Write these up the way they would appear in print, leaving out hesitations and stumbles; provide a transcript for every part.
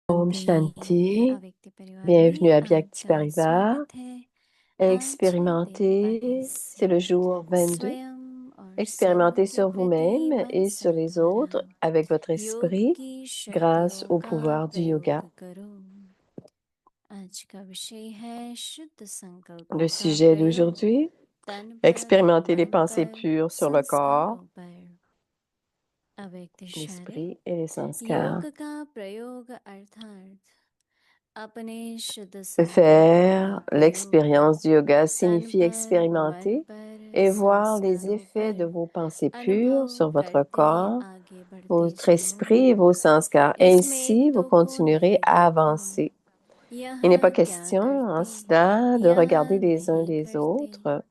Om शांति। Shanti, अव्यक्ति परिवार bienvenue में à आपका Bhakti-Paribas. स्वागत है। आज दिन Expérimentez, c'est 22 le jour 22. स्वयं और Expérimentez सर्व के sur प्रति vous-même मन et sur les श्रद्धा autres avec votre योग esprit की grâce शक्तियों au का pouvoir du yoga. प्रयोग करो। आज का विषय है शुद्ध Le संकल्पों का sujet प्रयोग d'aujourd'hui, तन पर, expérimenter les मन pensées पर, pures sur le corps, संस्कारों पर। अव्यक्त इशारे। l'esprit et les sanskars. योग का प्रयोग अर्थात अपने शुद्ध संकल्पों का Faire प्रयोग l'expérience du yoga तन signifie पर, मन expérimenter पर, et voir les संस्कारों effets de पर vos pensées pures अनुभव sur votre करते corps, आगे बढ़ते votre जाओ। esprit et vos sanskars. इसमें Ainsi, vous तो continuerez नहीं à देखो, avancer. Il n'est pas यहाँ क्या question en करते, cela de regarder यहाँ les uns नहीं les करते, autres.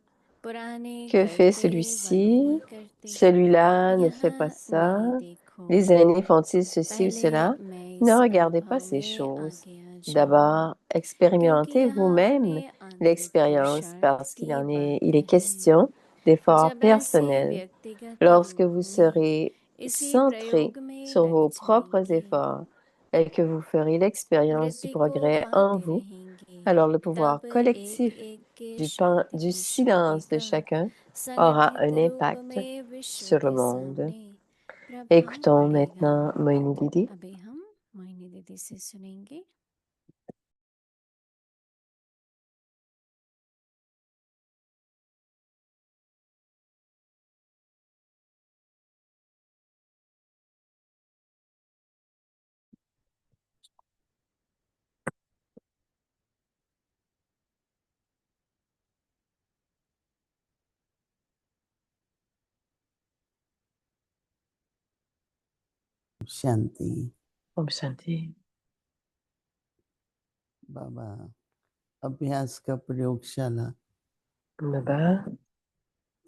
पुराने Que fait करते व celui-ci? नहीं करते, Celui-là ne fait pas यहाँ ça. नहीं देखो। Les aînés font-ils ceci ou पहले cela? मैं Ne इस regardez pas अनुभव ces में choses. आगे आ जाऊं, D'abord, क्योंकि expérimentez यहाँ अपने vous-même आंतरिक l'expérience पुरुषार्थ parce qu'il की en est, बात il est है। question d'efforts जब ऐसे personnels. व्यक्तिगत Lorsque रूप vous में serez इसी centré प्रयोग में sur लग vos propres जाएंगे, efforts et que vous ferez l'expérience du वृत्ति को progrès en पाते vous, रहेंगे, alors le pouvoir तब एक collectif एक के du शांतिपुर शक्ति silence de का chacun aura संगठित un रूप impact में विश्व sur le के monde. सामने प्रभाव Écoutons पड़ेगा। maintenant Moini Didi. अभी हम मोहिनी दीदी से सुनेंगे। शांति। Om Shanti. बाबा अभ्यास का प्रयोगशाला Baba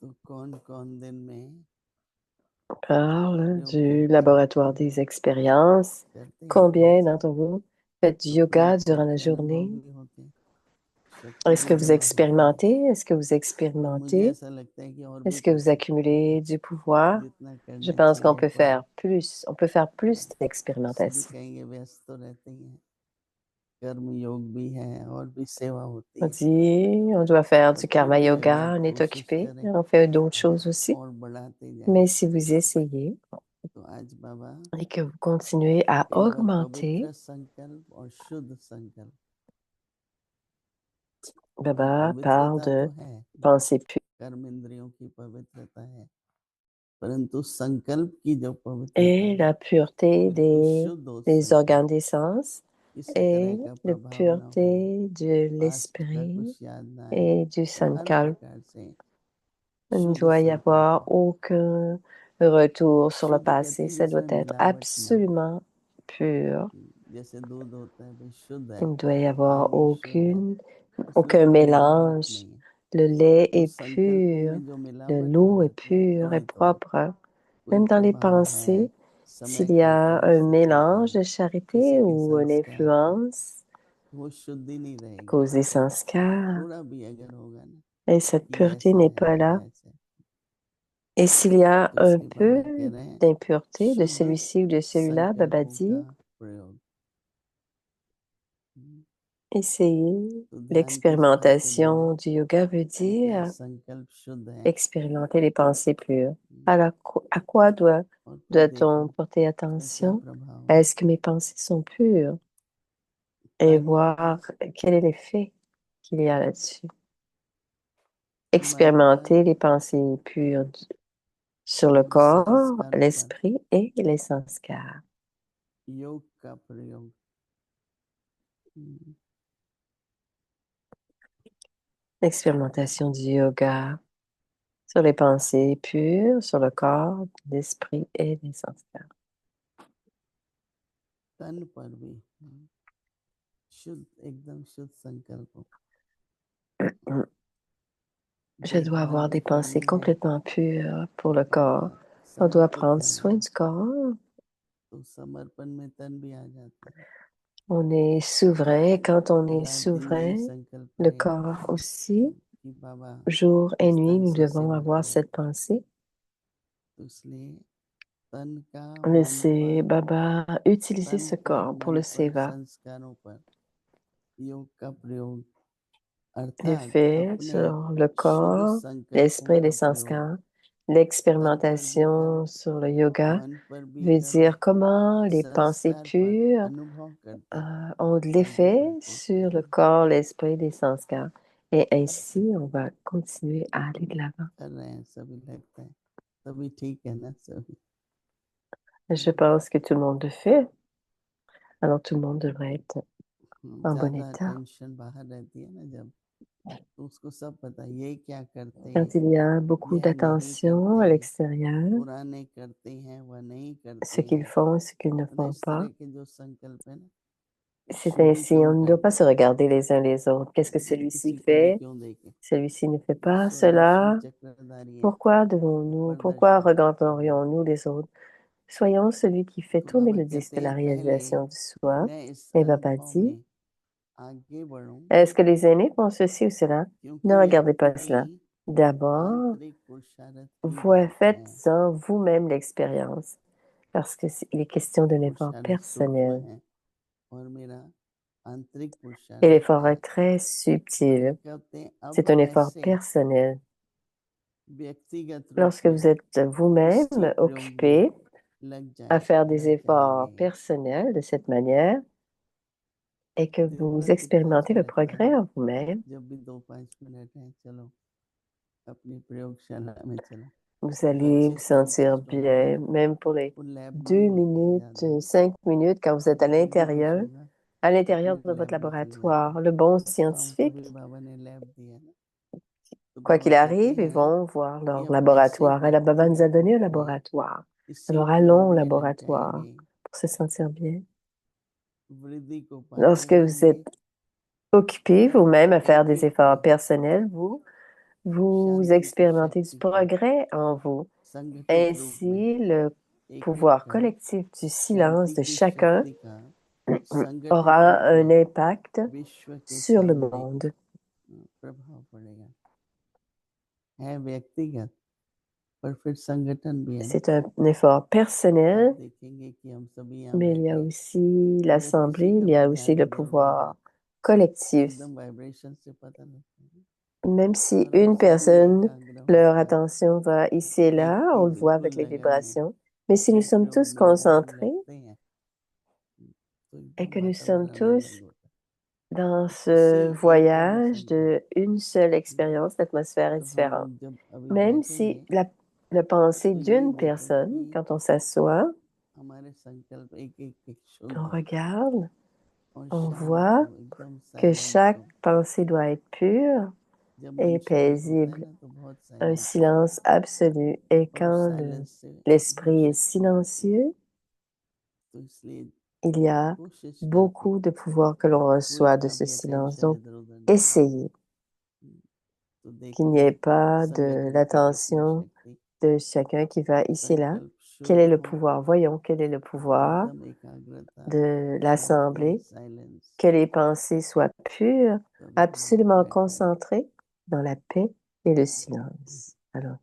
तो कौन कौन दिन में parle प्रयोग du करते laboratoire des expériences. करते हैं क्या? Combien d'entre vous faites du अपने yoga आप durant la करके अनुभव journée? भी होते, शक्ति Est-ce भी que vous जमा होती है। expérimentez? Est-ce que vous तो मुझे expérimentez? ऐसा लगता है कि और भी Est-ce que कर vous सकते हैं, accumulez du pouvoir? जितना Je करना pense qu'on चाहिए peut पर faire plus. On peut faire plus सभी d'expérimentation. कहेंगे व्यस्त तो रहते ही हैं, कर्म योग भी है और भी सेवा होती On है, dit, on doit faire पर du फिर karma भी yoga, अगर on est कोशिश occupé, करें on fait d'autres choses aussi. और बढ़ाते जाएं Mais si vous essayez तो आज बाबा et que vous continuez à केवल augmenter, पवित्र संकल्प और शुद्ध संकल्प, ये Baba parle पवित्रता तो de है, pensée pure कर्म इंद्रियों की पवित्रता है, परंतु संकल्प की जो पवित्रता et है la pureté बिल्कुल शुद्ध हो des संकल्प, organes des sens किसी et तरह का la प्रभाव ना हो, pureté de पास्ट का l'esprit कुछ याद ना आए, et du हर sankalp. प्रकार से Il ne शुद्ध doit y संकल्प avoir हो। aucun retour sur le शुद्ध कहते passé. हैं Ça doit जिसमें être मिलावट ना हो, absolument pur. जैसे दूध होता है भाई शुद्ध Il है, ne doit y avoir पानी शुद्ध है, उसमें aucun कोई मिलावट mélange. नहीं है। Le lait तो est संकल्पों pur, में जो मिलावट हो l'eau est जाती है pure et थोड़ी थोड़ी, propre. कोई Même dans les प्रभाव pensées, है समय s'il y का, a कोई un स्थिति mélange का, de किसी charité के ou une संस्कार का, influence वो शुद्धि नहीं à रहेगी। cause des sanskars, थोड़ा भी अगर होगा ना et cette कि pureté ऐसा n'est है pas là. या ऐसा है, Et s'il y a तो un इसलिए peu बाबा कह रहे हैं d'impureté de शुद्ध celui-ci ou de celui-là, Baba संकल्पों का dit, प्रयोग। essayez. तो ध्यान किस बात पे देना है L'expérimentation du yoga veut कि क्या dire संकल्प शुद्ध है expérimenter les pensées pures. Alors, à quoi और फिर doit-on देखो porter उसका क्या attention? प्रभाव है। Est-ce que mes pensées sont pures? Et तन voir quel est l'effet qu'il y a là-dessus. मन Expérimenter पर, les pensées pures sur le और corps, संस्कारों पर l'esprit et les sanskars. योग का प्रयोग। हम्म, L'expérimentation du yoga sur les pensées pures, sur le corps, l'esprit et les sanskars. तन पर भी शुद्ध, एकदम शुद्ध संकल्प हो। Je कई dois avoir des कार्य pensées करने हैं complètement pures pour le corps. और On doit समर्पित prendre करना soin है, du corps. तो समर्पण में तन भी आ जाता है। On est souverain et quand on est रात दिन यही souverain, संकल्प le रहे corps aussi. कि बाबा Jour et इस nuit, तन nous से devons सेवा avoir करें, cette pensée. तो इसलिए तन का मन Laissez पर Baba utiliser तन ce का corps pour मन le पर seva. संस्कारों पर योग का प्रयोग अर्थात L'effet अपने sur le शुभ corps, संकल्पों l'esprit et les का प्रयोग sanskars. तन पर भी कर L'expérimentation sur le yoga मन पर भी veut कर dire comment les pensées संस्कार पर pures अनुभव करते ont de आगे l'effet बढ़ते sur le चले corps, l'esprit et les sanskars. Et ainsi, on va continuer à aller de l'avant. कर रहे हैं सभी लगता है सभी ठीक है ना सभी Je pense que tout le monde le fait. Alors, tout le monde devrait être en bon ज्यादा état. टेंशन बाहर रहती है ना जब तो उसको सब पता है ये क्या करते Quand il y a beaucoup यह नहीं d'attention करते à l'extérieur, पुराने करते हैं वह नहीं ce करते qu'ils हैं font et ce qu'ils ne तो font इस pas, तरह के जो संकल्प है ना c'est शुभ ainsi. क्यों On ne doit pas करना se regarder les uns les autres. Qu'est-ce que celui-ci किसी को भी fait? क्यों देखे Celui-ci ne fait pas ईश्वर विष्णु cela. चक्रधारी है Pourquoi devons-nous, pourquoi प्रदर्शक regarderions-nous les autres? Soyons celui qui fait तो tourner बाबा le disque कहते de la हैं पहले réalisation du soi. मैं इस Et Baba अनुभव dit, में आगे बढ़ूं est-ce que les aînés font ceci ou cela? क्योंकि Ne ये regardez pas cela. अपनी D'abord, आंतरिक पुरुषार्थ की vous बात है faites-en vous-même l'expérience, parce que il est question d'un effort पुरुषार्थ सूक्ष्म personnel. है और मेरा आंतरिक Et पुरुषार्थ l'effort है est très तो subtil. कहते हैं अब C'est un effort कैसे personnel. व्यक्तिगत रूप Lorsque vous में êtes इसी vous-même प्रयोग में occupé लग à जाए faire des लग efforts जाएंगे personnels de cette manière et que दिन vous भर के 5 expérimentez le मिनट में progrès en vous-même, जब भी 2-5 मिनट है चलो अपनी प्रयोगशाला में चलो vous allez बच्चे vous sentir साइंटिस्ट होते हैं bien, même pour les वो लैब में ही deux होते हैं minutes, ज़्यादा 5 minutes, quand vous êtes जब भी कुछ होगा à अपने l'intérieur de votre लैब में चले जाते laboratoire. हैं Le bon तो हमको भी scientifique, बाबा ने लैब दिया ना तो quoi बाबा qu'il कहते arrive, ils हैं vont voir कि leur अब कैसे laboratoire. Et la Baba nous a व्यक्तिगत donné un रूप में laboratoire. इसी Alors allons प्रयोग au में लग laboratoire जाएंगे pour se sentir bien. वृद्धि को पाते Lorsque vous रहेंगे êtes occupé और vous-même à faire एक des एक efforts पल personnels, vous शांति की expérimentez du शक्ति का progrès en vous. संगठित रूप में Ainsi, le एक एक pouvoir पल collectif du silence शांति de की chacun शक्ति का संगठित aura रूप un में impact विश्व के sur le सामने monde. प्रभाव पड़ेगा है व्यक्तिगत पर फिर संगठन भी है ना C'est un effort आप personnel, देखेंगे कि हम सभी यहाँ mais il y a बैठे aussi अगर l'assemblée, किसी का il y भी a aussi ध्यान le इधर उधर है pouvoir तो collectif. एकदम वाइब्रेशन से पता लगता है Même si और हम une सभी personne, एकाग्र leur होकर attention va ici et एक là, ही on le voit बिल्कुल avec les लगन में vibrations. Mais si nous एक sommes प्रयोग tous में एकदम concentrés लगते हैं तो et एकदम que nous sommes वातावरण अलग tous होता है dans उसी ce एक ही voyage संकल्प de une seule expérience, l'atmosphère est तो हम différente. लोग जब अभी Même si बैठेंगे la pensée तो यही d'une देखेंगे personne, कि quand on s'assoit, हमारे संकल्प एक एक एक on शुद्ध regarde, और on शांत voit हो एकदम que साइलेंस chaque हो pensée doit être pure जब मन et शांत होता है paisible, ना तो बहुत un साइलेंस होता silence absolu. Et है और उस quand साइलेंस से बहुत l'esprit est शक्ति मिलती है silencieux, तो इसलिए il y a कोशिश करके beaucoup de pouvoir que l'on कोई reçoit de का ce भी silence. अटेंशन Donc, इधर उधर नहीं जाए essayez तो qu'il n'y ait देखिए pas de संगठन की कितनी l'attention शक्ति de chacun qui va ici et là. संकल्प Quel शुद्ध est le हो pouvoir? Voyons quel est le pouvoir एकदम एकाग्रता de शांति l'Assemblée, silence que les pensées soient pures, तो अभी हम यहाँ absolument बैठे हैं concentrées dans la paix et le silence. Alors,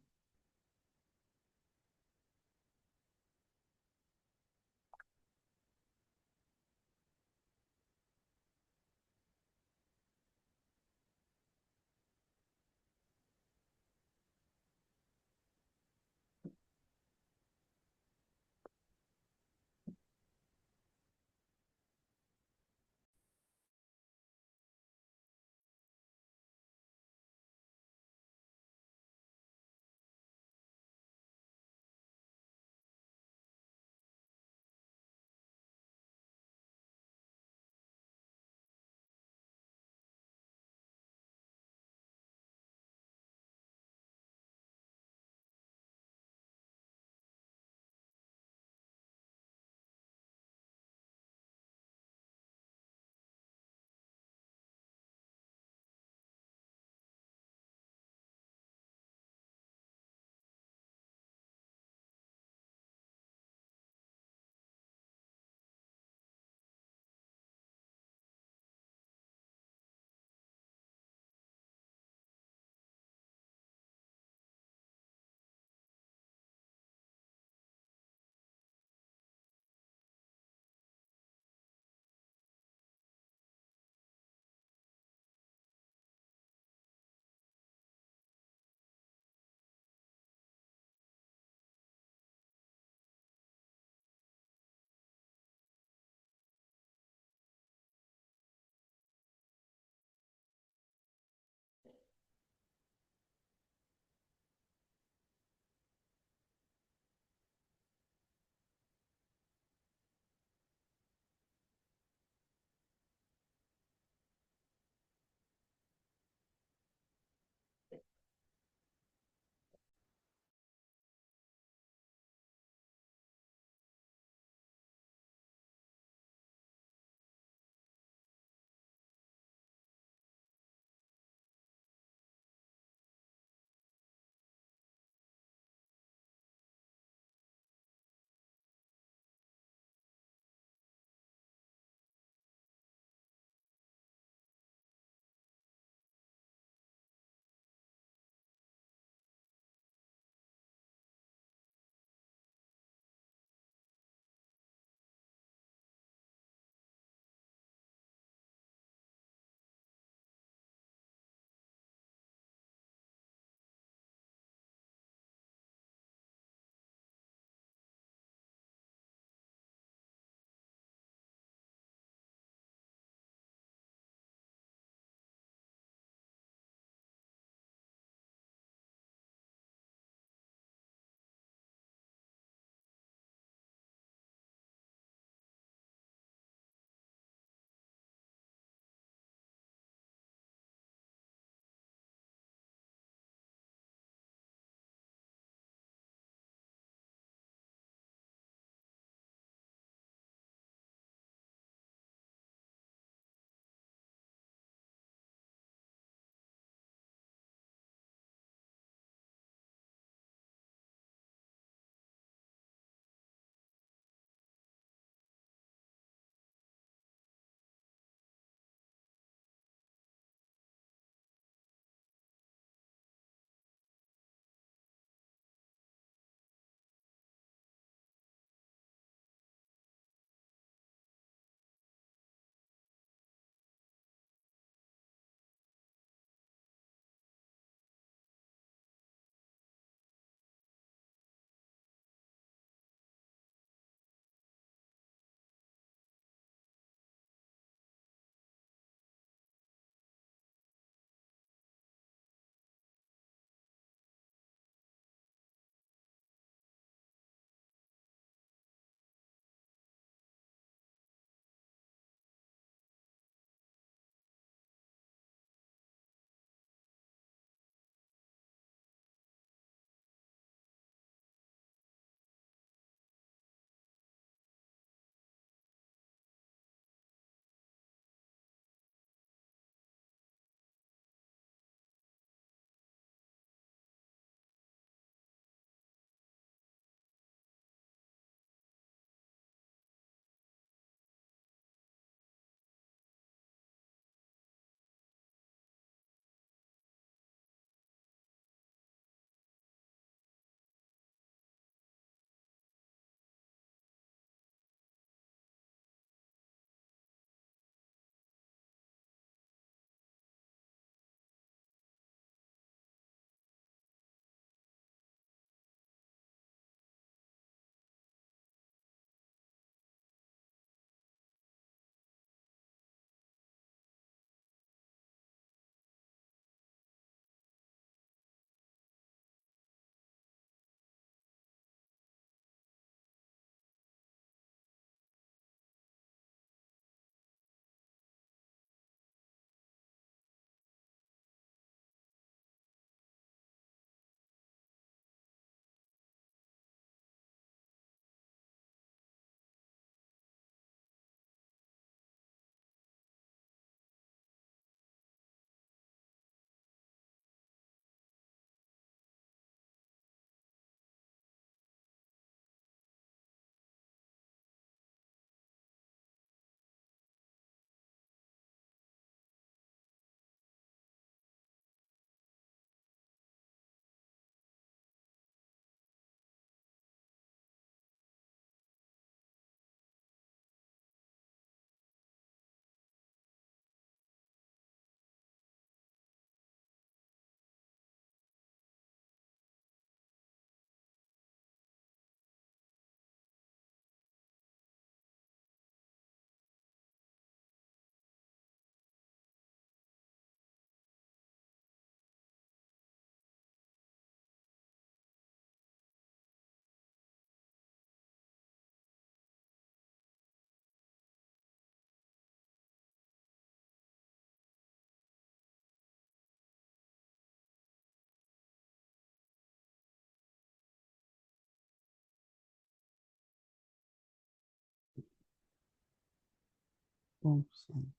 Om Shanti.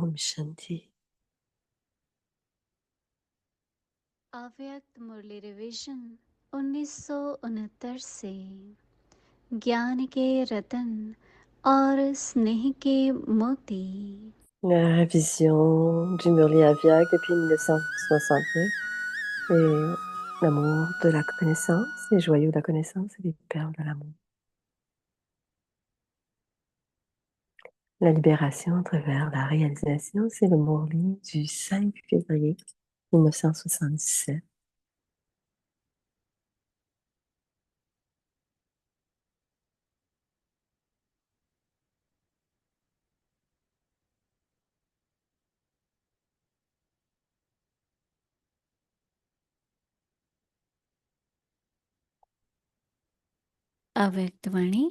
Om Shanti. अव्यक्त मुरली रिवीजन 1969 से ज्ञान के रतन और स्नेह के मोती। La révision du Murli Aviag depuis 1969 et l'amour de la connaissance, les joyaux de la connaissance et les perles de l'amour. La libération à travers la réalisation, c'est le Murli du 5 février 1977. अव्यक्त वाणी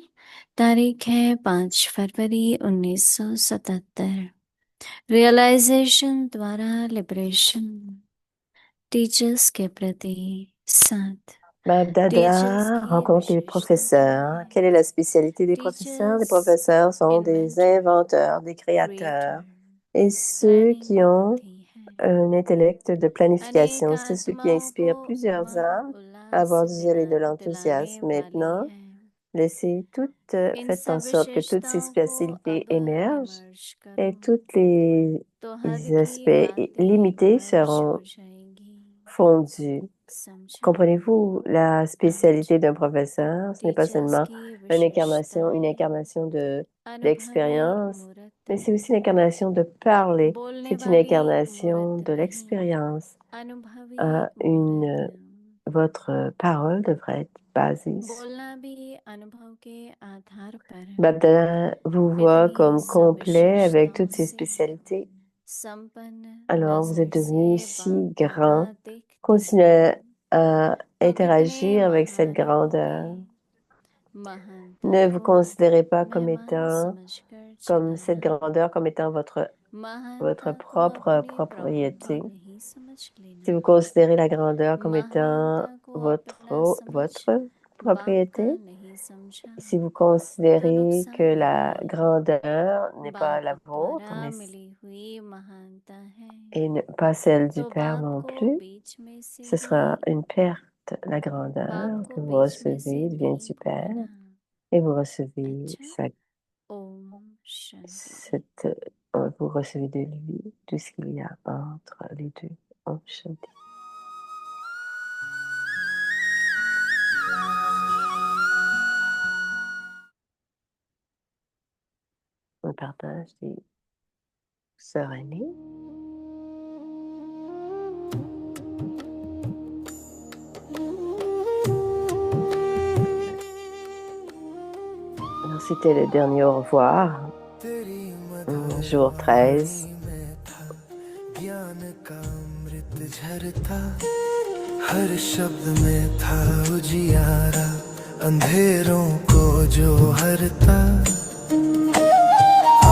तारीख है 5 फरवरी 1977। रियलाइजेशन द्वारा लिबरेशन टीचर्स के प्रति साथ। Dada rencontre les professeurs. Quelle est la spécialité des professeurs? Les professeurs sont des inventeurs, des créateurs. Et ceux qui ont un intellect de planification, c'est ceux qui inspirent plusieurs âmes à avoir du zèle et de l'enthousiasme. Maintenant, faites en sorte que toutes ces spécialités émergent et toutes les aspects limités seront fondus. Comprenez-vous, la spécialité d'un professeur, ce n'est pas seulement une incarnation d'expérience, mais c'est aussi l'incarnation de parler. C'est une incarnation de l'expérience. Votre parole devrait être basée sur. Baptême vous voit comme complet avec toutes ses spécialités. Alors, vous êtes devenu si grand. Continuez à interagir avec cette grandeur. Ne vous considérez pas comme cette grandeur comme étant votre propre propriété. Si vous considérez la grandeur comme étant votre propriété, si vous considérez que la grandeur n'est pas la vôtre, et pas celle du Père non plus, ce sera une perte. La grandeur que vous recevez vient du Père et vous recevez vous recevez de lui tout ce qu'il y a entre les deux. Om Shanti. On partage des sœurs aînées. Alors, c'était le dernier au revoir, jour 13. हर शब्द में था उजियारा अंधेरों को जो हरता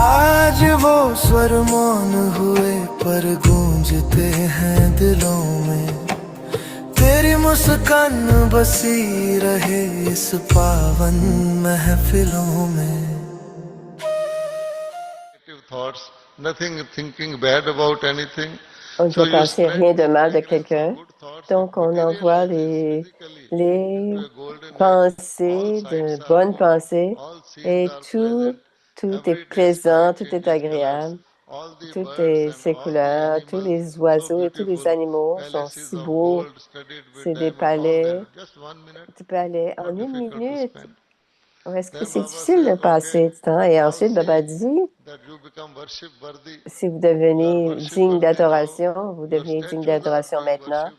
आज वो स्वर मौन हुए पर गूंजते हैं दिलों में तेरी मुस्कान बसी रहे इस पावन महफिलों में thoughts, nothing thinking bad about anything. On ne peut penser rien de mal de quelqu'un. Donc, on envoie les pensées, de bonnes pensées, et tout est plaisant, tout est agréable, tout est séculaire, tous les oiseaux et tous les animaux sont si beaux. C'est des palais. Tu peux aller en une minute. Est-ce que c'est difficile de passer du temps? Et ensuite, Baba dit, si vous devenez digne d'adoration, vous devenez digne d'adoration maintenant.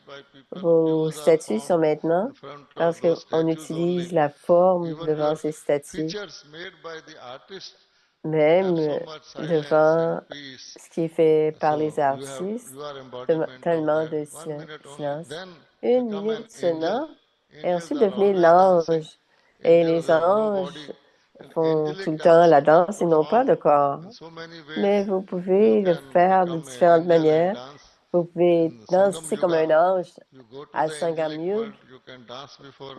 Vos statues sont maintenant parce qu'on utilise la forme devant ces statues, même devant ce qui est fait par les artistes, tellement de silence. Une minute seulement, et ensuite devenez l'ange. Et les anges font tout le temps la danse et non pas le corps. Mais vous pouvez le faire de différentes manières. Vous pouvez danser comme un ange à Sangamyug.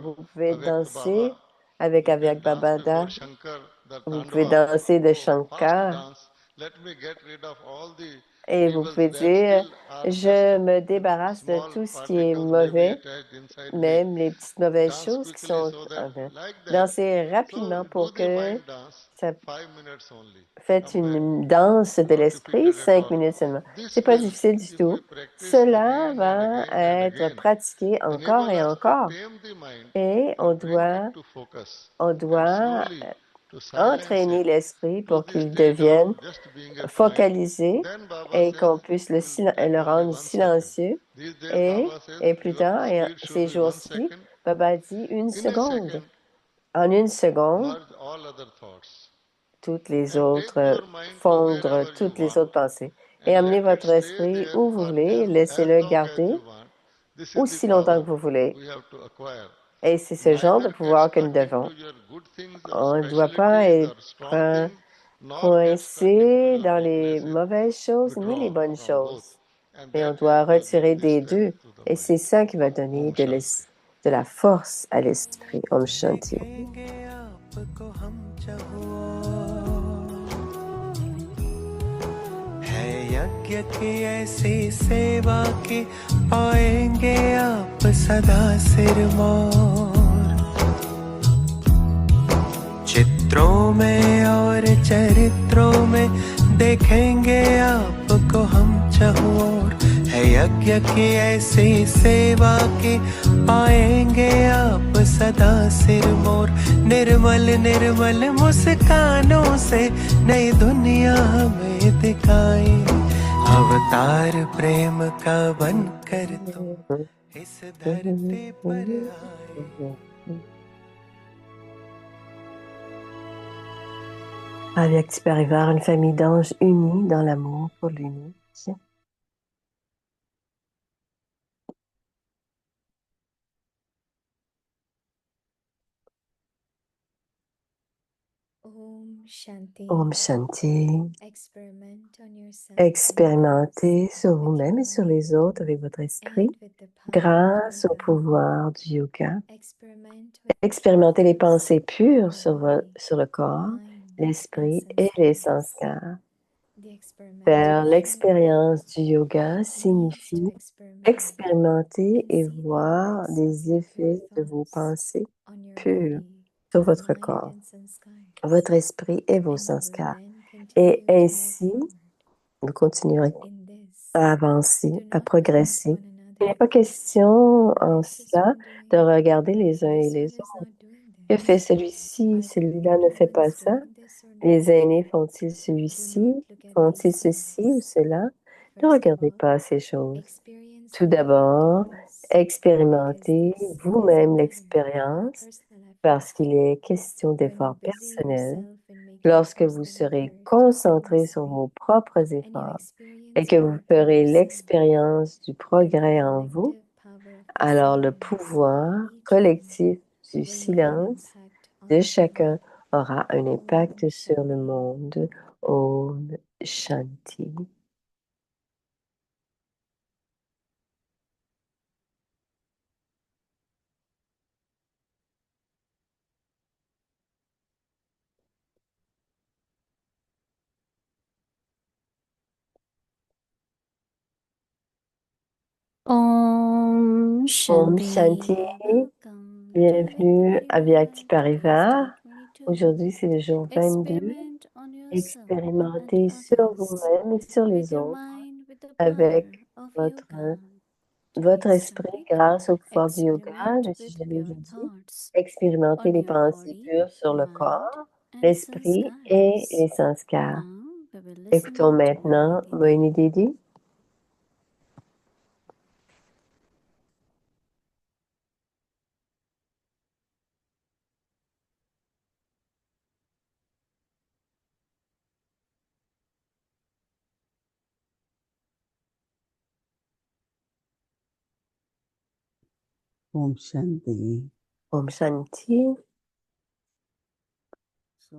Vous pouvez danser avec You can Avyak dance the Babada. Lord Shankar, the Vous pouvez Tandava. danser de Oh, fast Shankar dance. Let me get rid of all the et vous evils pouvez that dire, still are just je me with débarrasse de small tout ce qui est particles maybe mauvais, attached inside me. même les petites mauvaises Dance choses qui quickly sont so that, like that. danser So rapidement do pour the que mind dance, ça 5 minutes only. fait Come back. une danse de Not l'esprit, difficult at 5 all. minutes seulement. This C'est pas will, difficile du if we tout. practice Cela again and va again and être again, pratiqué encore enable et us to encore. tame the mind Et and bring it to focus on and doit slowly to silence entraîner it l'esprit to pour the qu'il state of devienne just being a quiet. focalisé Then Baba et says qu'on puisse it will take le only rendre 1 second. silencieux. These days Et, Baba says et plus your tard, et speed should ces be one jours-ci, second. Baba dit une In a seconde. second, En une seconde, merge all other thoughts toutes les and take autres your mind to fondre wherever you toutes les want autres pensées. Et and amenez let it votre stay esprit there où vous for voulez, as laissez-le long as garder you want. This is the aussi longtemps power que vous voulez. we have to acquire. Et c'est ce genre de Neither get pouvoir que nous stuck devons. into your good things or On ne doit pas specialities or strong être things, nor get stuck into coincé your dans les weaknesses. mauvaises choses ni les Withdraw bonnes from both. choses. And Mais on that doit will give retirer the des strength deux. to the Et mind. c'est ça qui va donner Om Shanti. de la force à l'esprit. Om Shanti. देखेंगे आपको हम चाहो है यज्ञ की ऐसी सेवा की पाएंगे आप सदा सिरमौर चित्रों में और चरित्रों में देखेंगे आपको हम चहुओर है यज्ञ की ऐसी सेवा की पाएंगे आप सदा सिरमौर निर्मल निर्मल मुस्कानों से नई दुनिया में दिखाए अवतार प्रेम का बनकर तुम इस धरती पर आए Avec tu peux arriver à une famille d'anges unis dans l'amour pour l'unique. Om Shanti. Om Shanti. Experiment on yourself Expérimentez sur vous-même et sur les autres avec votre esprit grâce au pouvoir du yoga. Expérimentez les pensées pures sur le corps, l'esprit et les sanskars. Faire l'expérience du yoga signifie expérimenter et voir les effets de vos pensées pures sur votre corps, votre esprit et vos sanskars. Et ainsi, vous continuerez à avancer, à progresser. Il n'est pas question en cela de regarder les uns et les autres. Que fait celui-ci? Celui-là ne fait pas ça. Les aînés font-ils celui-ci? Font-ils ceci ou cela? Ne regardez pas ces choses. Tout d'abord, expérimentez vous-même l'expérience parce qu'il est question d'efforts personnels. Lorsque vous serez concentré sur vos propres efforts et que vous ferez l'expérience du progrès en vous, alors le pouvoir collectif du silence de chacun aura un impact sur le monde. Om Shanti. Om Om Shanti. Shanti. Bienvenue à Vyakti Parivar. Aujourd'hui, c'est le jour 22. Expérimentez sur vous-même et sur les autres avec votre esprit grâce au pouvoir du yoga. Je suis déjà dit. Expérimentez les pensées pures sur le corps, l'esprit et les sanskars. Écoutons maintenant Moini Didi. Om Shanti. Om Shanti. So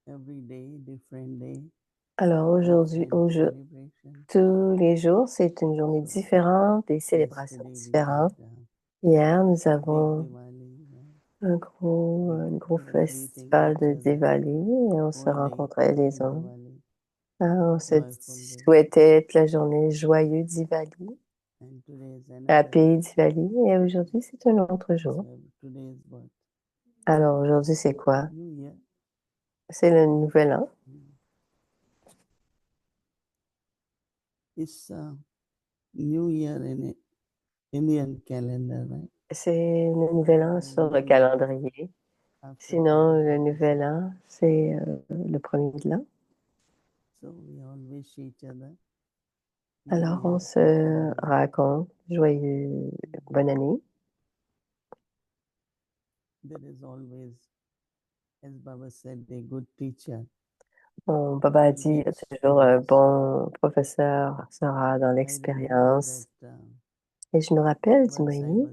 every day, different day. Alors aujourd'hui, celebration. tous les jours, c'est une journée différente, des célébrations différentes. Hier, nous avons Diwali, un gros festival de Diwali et on se rencontrait les hommes. On se souhaitait toute la journée joyeux Diwali, Happy Diwali, et aujourd'hui c'est un autre jour. Alors aujourd'hui c'est quoi? C'est le nouvel an. It's New Year in Indian calendar, right? C'est le nouvel an sur le calendrier. Sinon, le nouvel an, c'est le premier de l'an. So we all wish each other Alors, on se raconte joyeux bonne année. there is always, as Baba said, a good teacher. Mon Baba a dit, il y a toujours un bon professeur sera dans l'expérience. Et je me rappelle, Dimouni,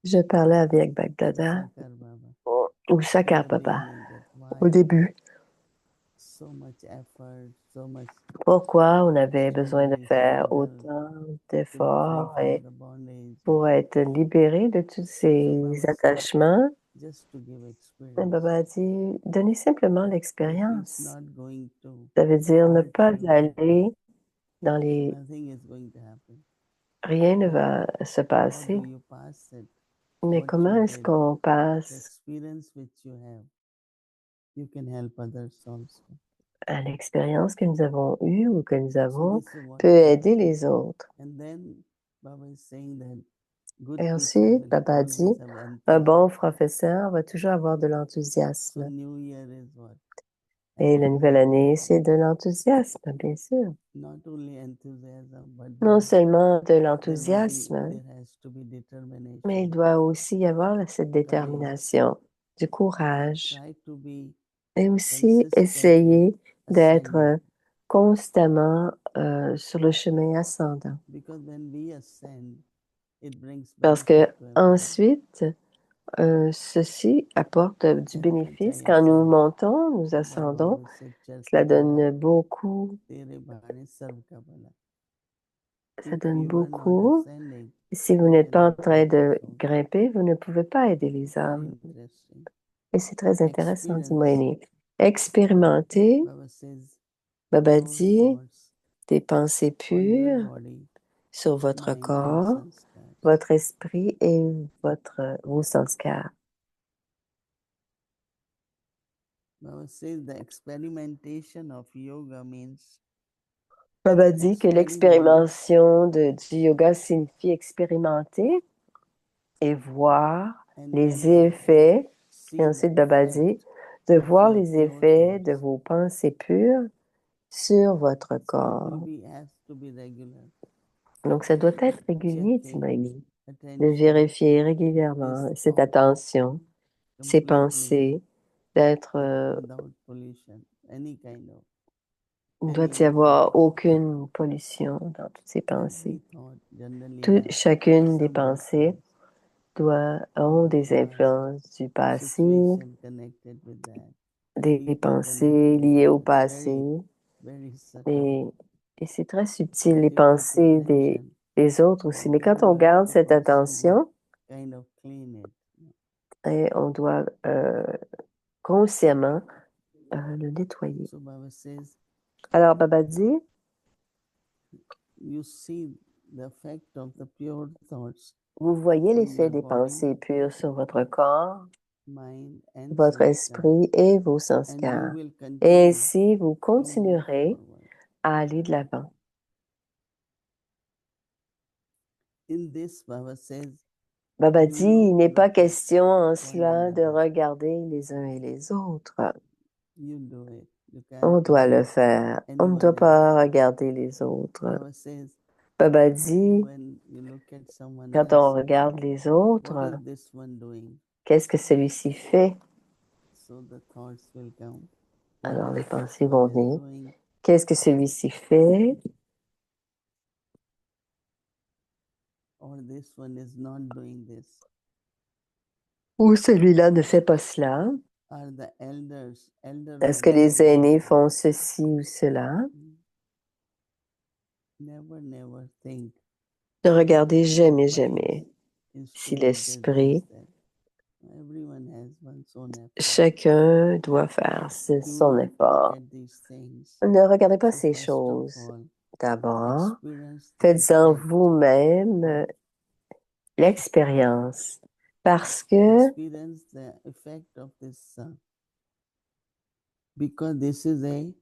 je parlais avec Bagdada ou Sakar Baba au début. Pourquoi on avait besoin de faire autant d'efforts et pour être libéré de tous ces attachements? Et Baba a dit, donnez simplement l'expérience. Ça veut dire ne pas aller dans les... Rien ne va se passer. Mais comment est-ce qu'on passe à l'expérience que nous avons eue ou que nous avons peut aider les autres? Et ensuite, Baba dit, un bon professeur va toujours avoir de l'enthousiasme. Et la nouvelle année, c'est de l'enthousiasme, bien sûr. Non seulement de l'enthousiasme, mais il doit aussi y avoir cette détermination, du courage, et aussi essayer d'être constamment sur le chemin ascendant. Parce que ensuite, ceci apporte du bénéfice. Quand nous montons, nous ascendons, cela donne beaucoup. Ça donne beaucoup. Si vous n'êtes pas en train de grimper, vous ne pouvez pas aider les âmes. Et c'est très intéressant, Dimouni. Expérimenter, Baba dit, des pensées pures sur votre corps, votre esprit et vos sanskars. Baba dit que l'expérimentation du yoga signifie expérimenter et voir les effets. Et ensuite, Baba dit de voir les effets de vos pensées pures sur votre corps. Donc, ça doit être régulier, Timaï, de vérifier régulièrement cette attention, ces pensées, d'être... il ne doit y avoir aucune pollution dans toutes ces pensées. Chacune des pensées ont des influences du passé, des pensées liées au passé. Et c'est très subtil, les pensées des autres aussi. Mais quand on garde cette attention, et on doit consciemment le nettoyer. Alors, Baba dit, vous voyez l'effet des pensées pures sur votre corps, votre esprit et vos sanskars. Et ainsi, vous continuerez à aller de l'avant. Baba dit, il n'est pas question en cela de regarder les uns et les autres. On doit le faire. On ne doit pas regarder les autres. Baba dit, quand on regarde les autres, qu'est-ce que celui-ci fait? Alors les pensées vont venir. Qu'est-ce que celui-ci fait? Ou celui-là ne fait pas cela? Est-ce que les aînés font ceci ou cela? Ne regardez jamais, jamais si l'esprit Everyone has one's own effort. Chacun doit faire Do son not effort. look at these things. Ne regardez pas So ces first of choses. all, D'abord, experience the faites-en effect. vous-même l'expérience. Parce que Experience the effect of this because this is a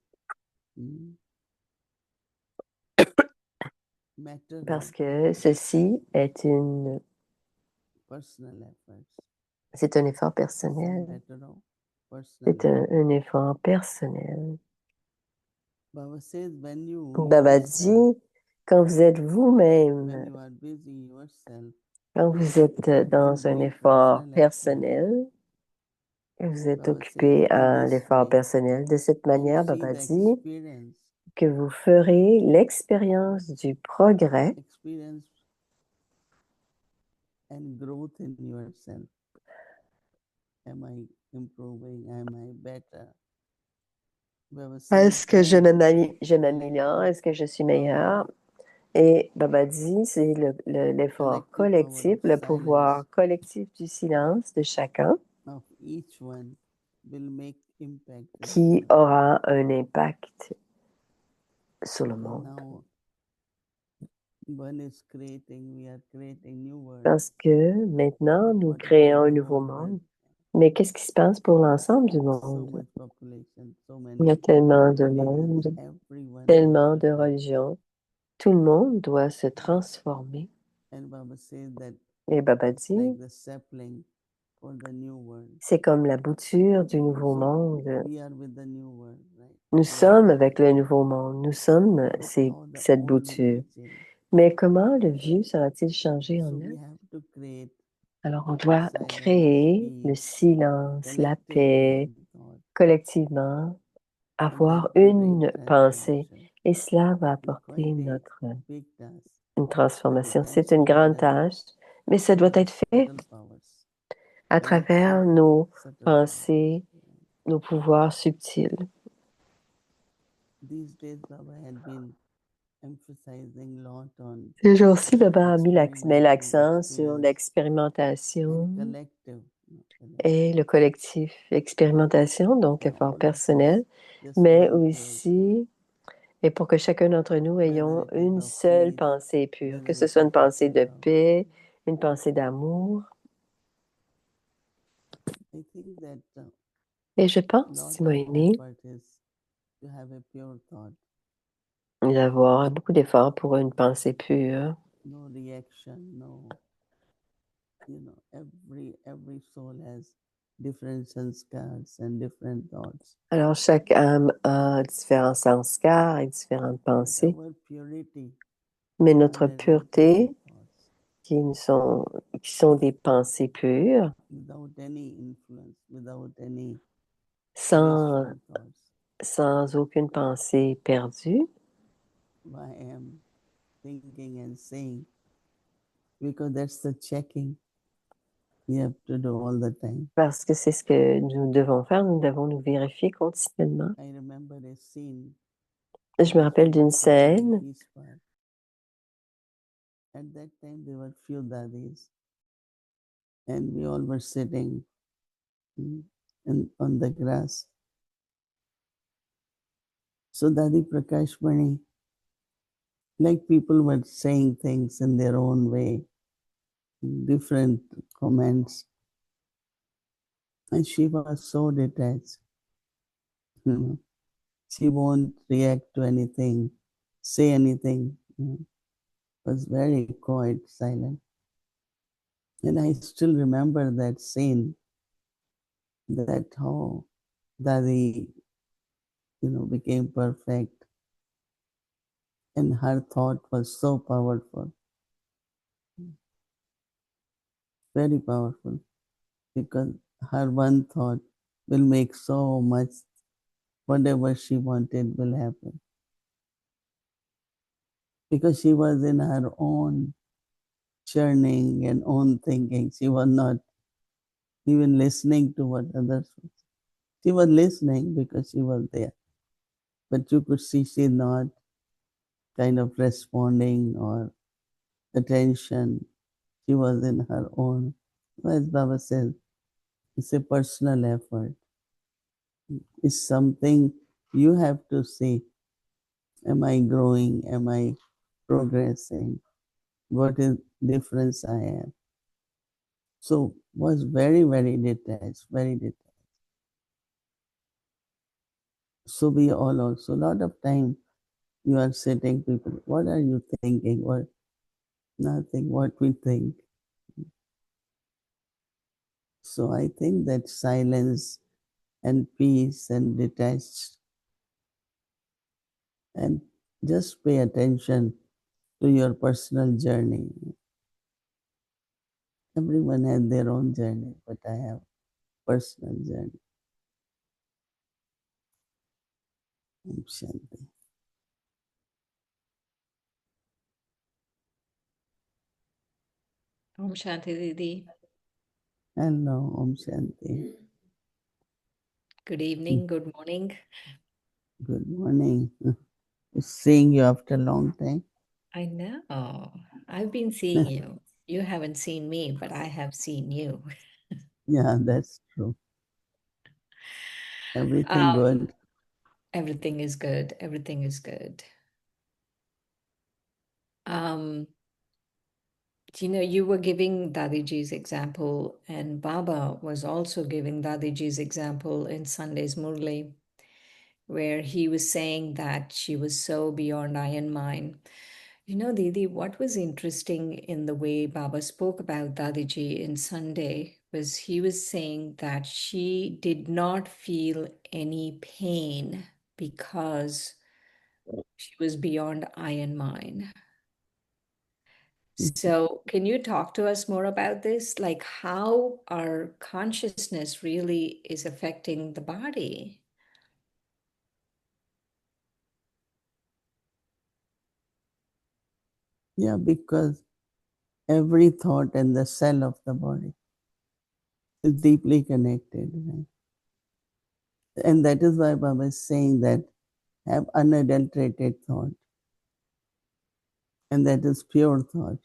matter parce of que ceci est personal efforts. c'est un effort It's a personnel. matter of personal C'est un effort personnel. Baba says when you Baba yourself, dit, quand vous êtes when vous-même, you are busy yourself, quand vous êtes dans un doing effort personal effort, personnel, et vous êtes Baba occupé says in à this l'effort way, personnel, de cette when you manière, see Baba the dit experience, que vous ferez l'expérience du progrès experience and growth in yourself. Am I improving? Am I better? Baba says Est-ce que that je m'améliore? Est-ce que je suis meilleure? Et Baba dit, c'est l'effort collective power collectif, of le silence pouvoir collectif du silence de chacun of each one will make impact in the qui world. aura un impact sur le Because monde. now one is creating, we are creating new world. Parce que maintenant, But nous what créons about un the nouveau whole monde. world? Mais qu'est-ce qui se passe pour l'ensemble du So monde? much population, so Il y a many tellement de religions, monde, everyone tellement has de to change. religions. Tout le monde doit se transformer. And Baba says that Et Baba it's like dit, the sapling for the new world. c'est comme la bouture du nouveau So monde. we are with the new world, right? Nous We are sommes with avec le nouveau monde. Nous sommes But how the cette old will bouture. be changed. Mais comment le vieux sera-t-il changé en So we neuf? have to create Alors, on doit silence, créer le peace, silence, la collective paix, one thought, collectivement, and avoir that will bring une pensée. transformation. Et cela va It's apporter quite a big task, une but transformation. it has C'est une to be grande done tâche, mais ça doit by être fait subtle powers, à travers collective nos subtle powers. pensées, nos pouvoirs subtils. These days, Baba had been emphasizing lot on Ces jours-ci, Baba a mis experimental l'accent sur experience l'expérimentation and collective. et le collectif. Expérimentation, donc For effort all of us, personnel, just mais one pure aussi, et pour que chacun d'entre nous whether ayons it is une of seule peace, pensée pure, que whether ce it soit is une pensée de of paix, une pensée d'amour. I think that Et je pense, lot of Timoénie, effort is to have a pure thought, d'avoir beaucoup d'efforts pour une pensée pure. no reaction, no, every soul has different sanskars and different thoughts. Alors, chaque âme a différents sanskars et différentes But pensées, our purity mais are notre the pureté, repentant thoughts, qui sont des pensées pures, without any influence, without any sans, wasteful thoughts. sans aucune pensée perdue. Why I am thinking and saying, because that's the checking you have to do all the time. Parce que c'est ce que nous devons faire, nous devons nous vérifier continuellement. I remember a scene Je me rappelle d'une scène. East Park. At that time, there were few dadis, and we all were sitting on the grass. So Dadi Prakash Mani, like people were saying things in their own way, different comments, and she was so detached. She won't react to anything, say anything. Was very quiet, silent. And I still remember that scene, that how Dadi, became perfect. And her thought was so powerful, very powerful, because her one thought will make so much, whatever she wanted will happen. Because she was in her own churning and own thinking. She was not even listening to what others were. She was listening because she was there. But you could see she not kind of responding or attention. She was in her own, as Baba says, It's a personal effort. It's something you have to see. Am I growing? Am I progressing? What is difference I have? So was very, very detached, very detached. So we all also, a lot of time you are sitting, people, what are you thinking? What? Nothing, what we think. So I think that silence and peace and detached, and just pay attention to your personal journey. Everyone has their own journey, but I have personal journey. Om Shanti. Om Shanti Didi. Hello, Om Shanti. Good evening, good morning. Good morning. Seeing you after a long time. I know. I've been seeing you. You haven't seen me, but I have seen you. Yeah, that's true. Everything good? Everything is good. Everything is good. You were giving Dadiji's example, and Baba was also giving Dadiji's example in Sunday's Murli, where he was saying that she was so beyond I and mine. Didi, what was interesting in the way Baba spoke about Dadiji in Sunday was he was saying that she did not feel any pain because she was beyond I and mine. So, can you talk to us more about this? Like how our consciousness really is affecting the body? Yeah, because every thought and the cell of the body is deeply connected. Right? And that is why Baba is saying that have unadulterated thought. And that is pure thought.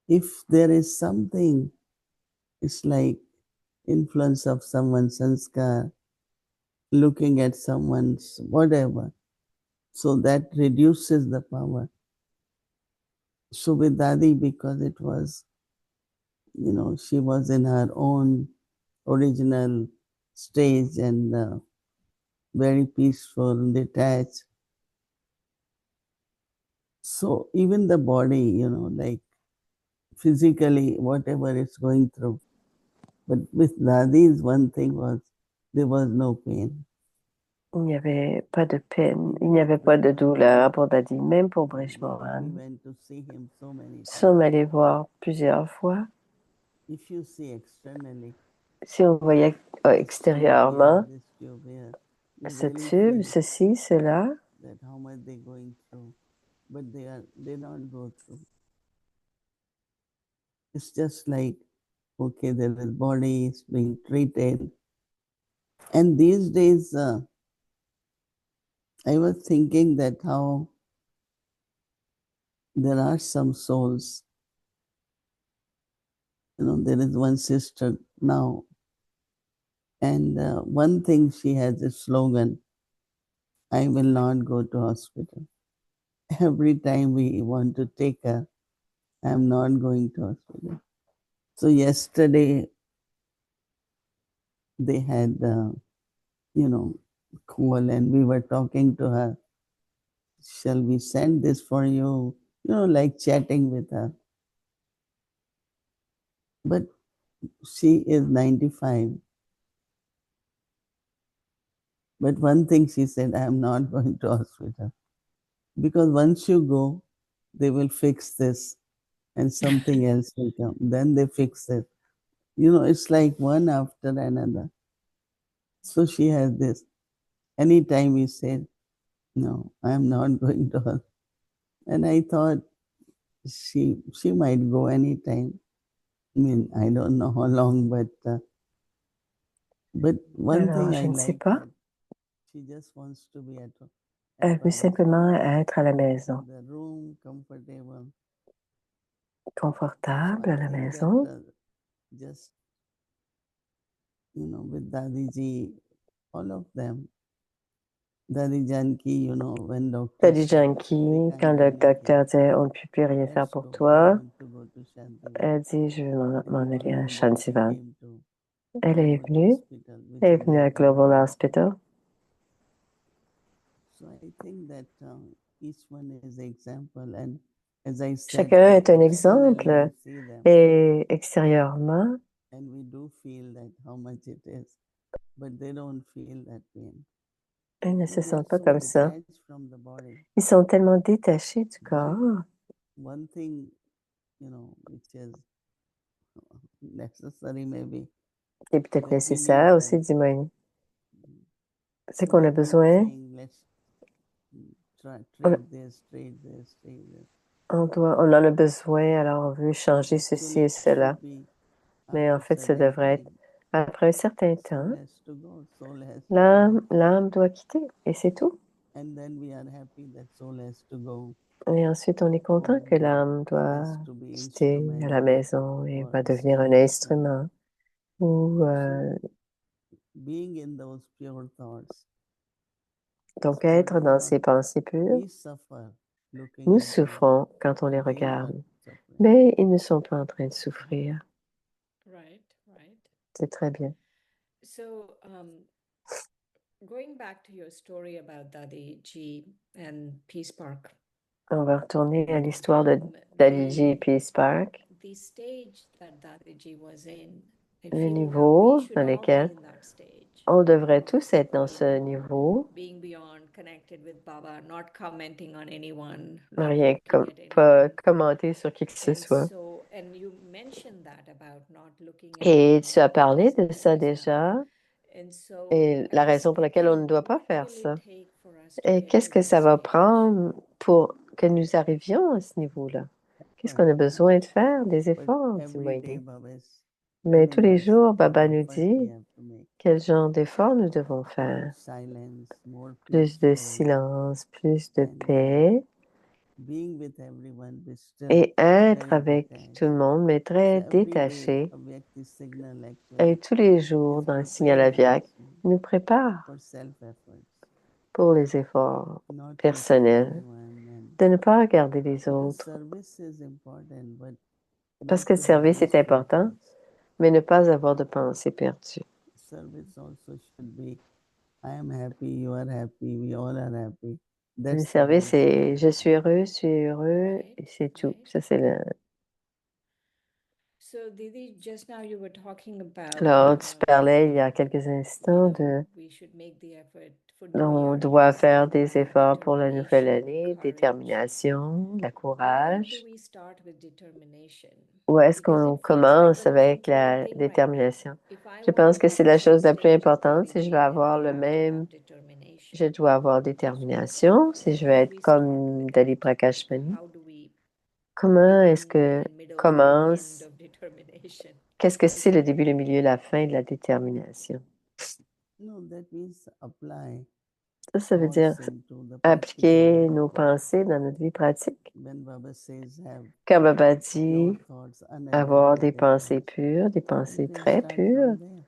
If there is something, it's like influence of someone's sanskar, looking at someone's whatever. So that reduces the power. So with Dadi, because it was, she was in her own original stage and very peaceful, detached. So even the body, like physically, whatever it's going through. But with Dadi's one thing was, there was no pain. Il n'y avait pas de peine, il n'y avait pas de douleur pour Dadi, même pour Brij Mohan. We went to see him so many Nous sommes times. allés voir plusieurs fois. If you see externally, Si on voyait extérieurement this tube here, you ce really tube, feel ceci, cela, that how much they're going through, but they don't go through. It's just like, okay, there is body is being treated. And these days, I was thinking that how there are some souls. There is one sister now, and one thing she has a slogan, I will not go to hospital. Every time we want to take her, I'm not going to hospital. So yesterday, they had, call and we were talking to her. Shall we send this for you? Like chatting with her. But she is 95. But one thing she said, I'm not going to hospital. Because once you go, they will fix this and something else will come. Then they fix it. It's like one after another. So she has this. Anytime we said, no, I'm not going to hospital. And I thought she might go anytime. I mean, I don't know how long, but one alors thing je I ne sais like pas. that she just wants to be at home. Elle veut simplement être à la maison, The room comfortable. confortable So à I la think maison. that just with Dadiji, all of them. Daddy Janki, when doctor Daddy said, Janki, "We can't quand do le docteur anything, disait on ne peut plus rien faire let's pour go. I toi, want to go to Shantivan." elle dit je vais m'en And you all aller à know that she Shantivan. came to Elle est Global venue, Hospital, which elle est is venue à at Global Bangalore. Hospital. So I think that each one is example, and as I said, Chacun est un externally exemple we see them, et extérieurement, and we do feel that how much it is, but they don't feel that pain. ils ne se They are sentent pas so comme ça. detached from the body. Ils sont tellement détachés du corps. One thing, which is necessary maybe, C'est peut-être that we nécessaire need aussi, time. dit Moïse. C'est So qu'on a I'm not besoin, saying let's on, trade this, trade this, trade this. on en a besoin, alors on veut changer ceci Actually, et it cela. should be Mais en after fait, ça certain devrait être time. après un certain temps, Soul has to go, soul has to go. l'âme doit quitter et c'est tout. And then we are happy that soul has to go. Et ensuite, on est content que l'âme doit Has to be quitter à la instrument maison et or va devenir un escape. instrument ou So being in those pure thoughts, donc so être we dans not ces pensées pures. we suffer looking Nous at them, souffrons quand on les but they are not regarde, suffering. mais ils ne sont pas en train de souffrir. Right, right. C'est très bien. So, going back to your story about Dadi Ji and Peace Park, On va retourner à l'histoire de Dadiji et Peace Park, the stage that Dadi Ji was in, I le feel that niveau we should dans all be lequel in that stage. on devrait tous être dans ce niveau, Being beyond, connected with Baba, not commenting on anyone, not rien looking at pas anyone. commenter sur qui que ce And soit. so, and you mentioned that about not looking at Et anyone tu as and parlé noticing de ça that is happening. déjà, And so, et I la was raison pour laquelle on ne thinking, doit what pas faire will ça. it take for us to Et get qu'est-ce to que that ça va stage? prendre pour que nous arrivions à ce niveau-là? Qu'est-ce qu'on a besoin de faire? Des But efforts, dit every day Moïdi. Baba is Mais tous telling les us jours, what Baba nous efforts we dit have to make. quel genre d'efforts nous devons faire. More silence, more Plus de peaceful, silence, plus de and paix, being with everyone, but still et être very avec detached. tout le monde, mais So très every day, détaché. Avyakti signal Et actually tous les is jours, dans le signal preparing Aviac, us nous prépare for self-efforts, pour les efforts not look at personnels, anyone. And de ne pas regarder les because autres. service is important, but Parce not que le to have service est important, distractions. mais ne pas avoir de pensée perdue. Service also should be, I am happy, you are happy, we all are happy. Le That's the service, whole c'est je service. suis heureux, je suis heureux, Right, et c'est tout. right. Ça, c'est le. So, Didi, just now you were talking about, Alors, tu parlais il y a quelques instants de. we should make the effort for New On Year. doit You faire said des efforts pour la nouvelle determination, année, courage. détermination, la Where do courage. we start with determination? Où est-ce Because qu'on it feels like commence the most avec important la thing right now. détermination? If I Je want to pense que go c'est to la the same chose la plus stage as importante. Si je Dadiji, veux then avoir I le have to même, have determination. je dois avoir détermination. Si je veux How do être we start comme with Dali that? Prakashmani, How do we comment est-ce begin que and middle and end commence, of determination? qu'est-ce que c'est le début, le milieu, la fin de la détermination? No, that means apply Ça veut dire thoughts into the appliquer practical nos life. pensées dans notre vie pratique. When Baba says have Quand Baba pure dit thoughts, avoir des unadulterated pensées thoughts, pures, des you pensées can très start pures, from there.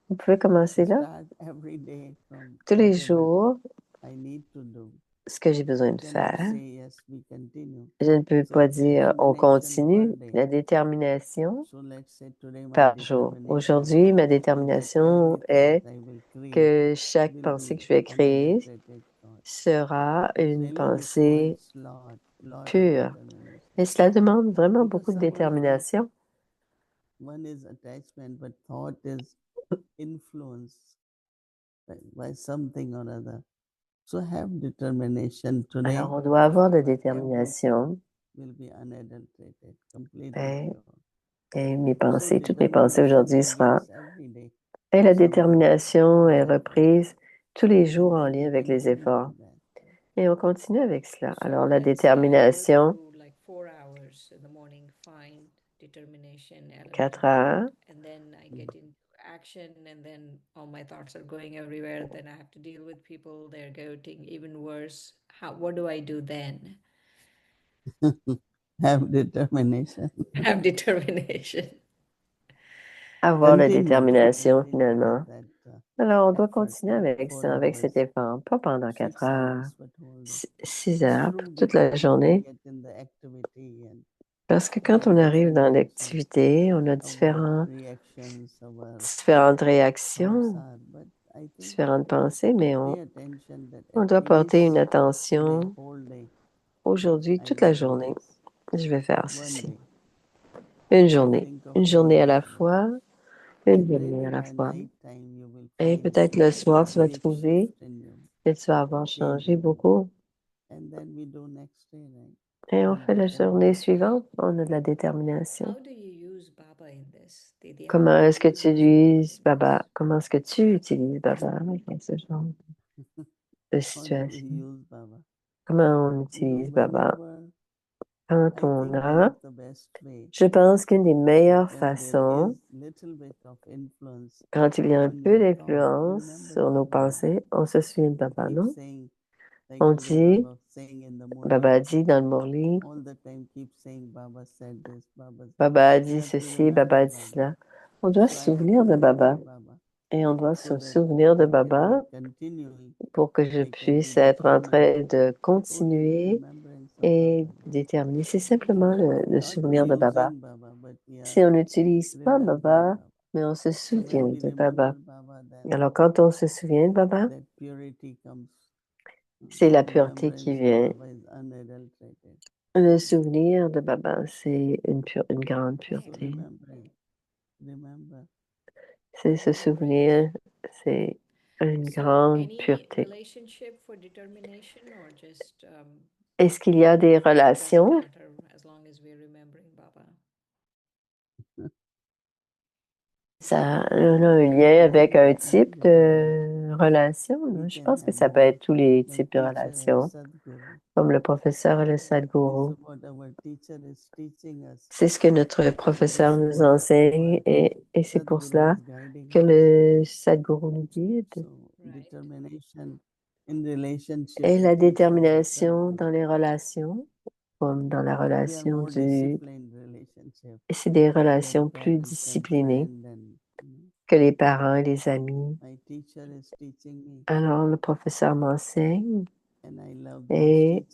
vous pouvez commencer là. Start every day from Tous les whatever jours, I need to do. ce que j'ai besoin You de cannot faire. say yes, we continue. Je ne peux So pas it's dire on determination continue. per day. La détermination So let's say today my par jour. determination Aujourd'hui, ma is that détermination every est thought I will create que chaque will pensée be que je vais créer unadulterated thought. sera It une really requires pensée lot of pure. determination. Et cela demande vraiment Because beaucoup de suppose that détermination. one is attachment, but thought is influenced by something or other. So have determination today. Alors, on doit avoir de But every détermination. will be unadulterated, completely Ben, pure. et mes So pensées, toutes mes pensées determination aujourd'hui seront. begins every day. Et la So with détermination est effort. reprise tous les jours And en then lien we avec les continue efforts. with that. Et on continue avec cela. So Alors, la let's say I go détermination, through like 4 hours in the morning, find determination, element, 4 heures. and then I get into action, and then all my thoughts are going everywhere. Then I have to deal with people; they're getting even worse. What do I do then? Have determination. Have determination. avoir la Continue. détermination Continue finalement. with that, Alors, on doit effort, continuer not avec for ça, avec hours, cet effort, pas pendant 4 6 heures, hours, but whole day. 6 heures, Through toute la because journée. we get in the activity and Parce que quand on arrive dans l'activité, on a reactions, différentes réactions, thoughts are, but I think différentes pensées, mais pay attention that on doit at porter une least attention today, whole day, aujourd'hui, I toute will la do journée. this. Je vais faire One ceci. day. Une journée. Think of Une journée à daily la Baba. fois, une Maybe journée à la by fois. night time you will Et find peut-être le soir, tu vas big trouver shift in you. que tu vas avoir changé Change. beaucoup. And then we do next day, right? Et on And fait la journée determine. suivante, on a de la détermination. How do you use Baba in this? Didi, how Comment do est-ce que you tu use utilises Baba in Baba? this? Comment est-ce que tu utilises Baba dans ce genre de How do we situation? use Baba? Comment on utilise Baba? Whenever Quand I on think one a, of the best way je pense qu'une des meilleures when there façons, is little bit of influence quand il y a un on peu your thought, d'influence remember sur nos Baba. pensées, on se souvient de Baba, Keep non? saying, like On today dit, Baba saying in the Baba a morning, dit dans le Morli, all the time keep saying Baba said this, Baba said. Baba a You dit have to ceci, Baba a remember dit Baba. cela. On doit So se I have souvenir to de Baba. remember Baba Et on doit so se that souvenir de I can Baba be continuing, pour que je I can be puisse être en train determined. de Totally continuer remembrance of et Baba. déterminer. C'est simplement le Not souvenir de Baba. using Baba, but we are Si on n'utilise pas remembering Baba, Baba. mais on se So souvient when we de remember Baba. Baba, then Alors quand on se souvient de Baba, that purity comes. c'est la pureté qui Remembrance of vient. Baba is unadulterated. Le souvenir de Baba, c'est une grande So pureté. remember. C'est se souvenir, c'est une So, grande any pureté. relationship for determination or just Est-ce qu'il y a des it doesn't relations? matter as long as we're remembering Baba? Ça a un lien avec un type de relation? Non? Je pense que ça peut être tous les types de relations, comme le professeur et le sadhguru. C'est ce que notre professeur nous enseigne et c'est pour cela que le sadhguru nous guide. Et la détermination dans les relations, comme dans la relation du... Et c'est des relations plus disciplinées que les parents et les amis. Alors, le professeur m'enseigne et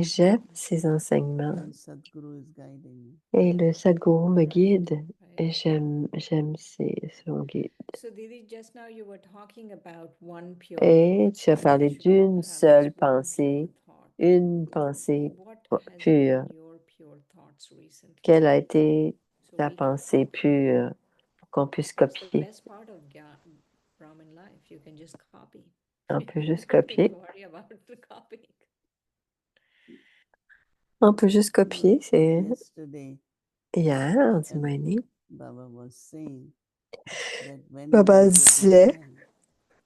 j'aime ses enseignements. Et le Sadhguru me guide et j'aime son guide. So, Didi, just now you were talking about one pure Et thought. tu as parlé We should all d'une have seule this one pensée, pure thought. une pensée What has pure. been your pure thoughts recently? Quelle a été So ta we can pensée copy. pure pour qu'on puisse That's the copier? best part of Brahmin life. You can just copy. On peut You juste don't have to copier. worry about the copying. On peut juste copier, c'est hier, dimanche. Baba disait,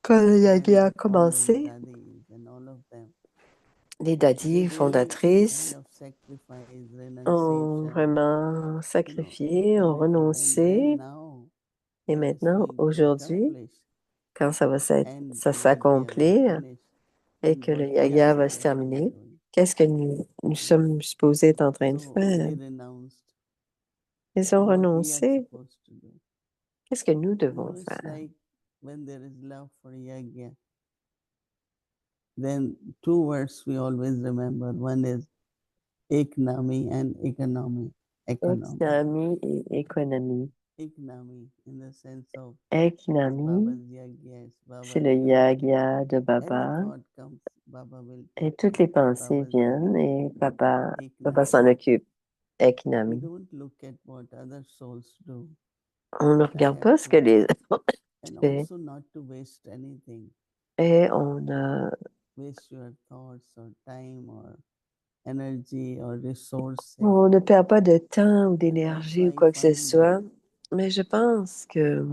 quand le yagya a commencé, les dadis fondatrices ont vraiment sacrifié, ont renoncé. Et maintenant, aujourd'hui, quand ça s'accomplir et que le yagya va se terminer, qu'est-ce que nous sommes supposés être en train de faire? Ils ont renoncé. Qu'est-ce que nous devons faire? Then two words we always remember. One is economy and economy. Economie et économie. Economy in the sense of Economie, c'est le yagya de Baba. Et toutes les pensées viennent et Baba s'en occupe. Economie. On ne regarde pas ce que les autres font. Et on a on ne perd pas de temps ou d'énergie ou quoi que ce soit, mais je pense que